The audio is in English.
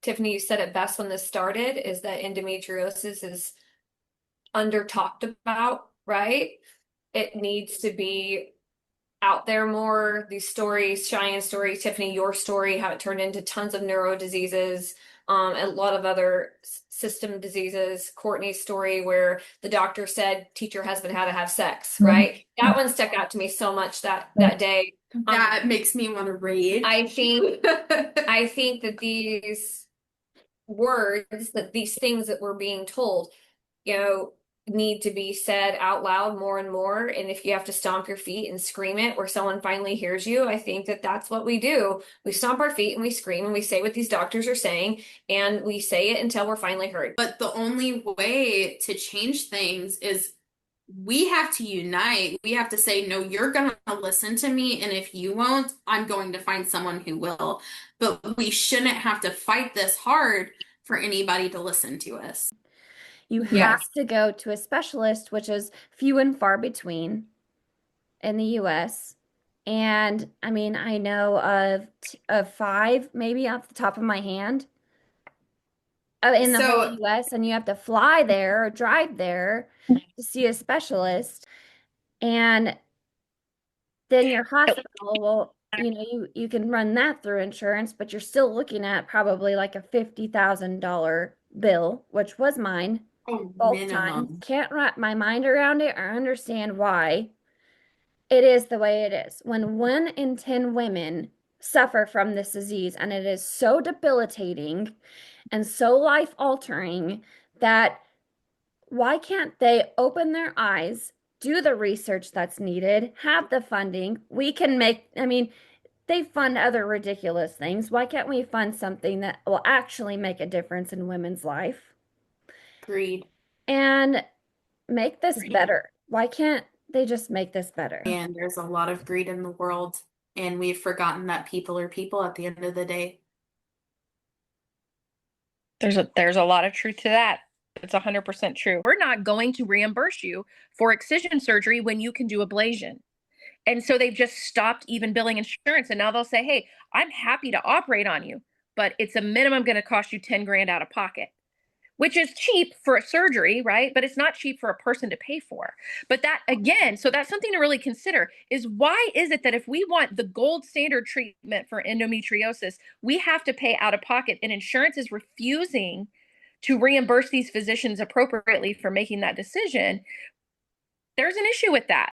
Tiffany, you said it best when this started, is that endometriosis is under talked about, right? It needs to be out there more. These stories, Cheyenne's story, Tiffany, your story, how it turned into tons of neuro diseases, a lot of other system diseases. Courtney's story, where the doctor said teach your husband how to have sex, right? That one stuck out to me so much that day. That makes me want to rage. I think that these words, that these things that we're being told, you know, need to be said out loud more and more. And if you have to stomp your feet and scream it where someone finally hears you, I think that that's what we do. We stomp our feet and we scream and we say what these doctors are saying, and we say it until we're finally heard. But the only way to change things is we have to unite. We have to say, no, you're going to listen to me. And if you won't, I'm going to find someone who will. But we shouldn't have to fight this hard for anybody to listen to us. You have Yes. to go to a specialist, which is few and far between in the US. And I mean, I know of five, maybe off the top of my hand, in the whole So, US, and you have to fly there or drive there to see a specialist. And then your hospital, well, you can run that through insurance, but you're still looking at probably like a $50,000 bill, which was mine oh, both times. minimum. Can't wrap my mind around it or understand why it is the way it is. When 1 in 10 women suffer from this disease, and it is so debilitating and so life altering, that why can't they open their eyes, do the research that's needed, have the funding? We can make, I mean, they fund other ridiculous things. Why can't we fund something that will actually make a difference in women's life Greed. and make this better? Why can't they just make this better? And there's a lot of greed in the world, and we've forgotten that people are people at the end of the day. There's a lot of truth to that. It's 100% true. We're not going to reimburse you for excision surgery when you can do ablation. And so they've just stopped even billing insurance. And now they'll say, hey, I'm happy to operate on you, but it's a minimum going to cost you 10 grand out of pocket, which is cheap for a surgery, right? But it's not cheap for a person to pay for. But that, again, so that's something to really consider, is why is it that if we want the gold standard treatment for endometriosis, we have to pay out of pocket, and insurance is refusing to reimburse these physicians appropriately for making that decision? There's an issue with that.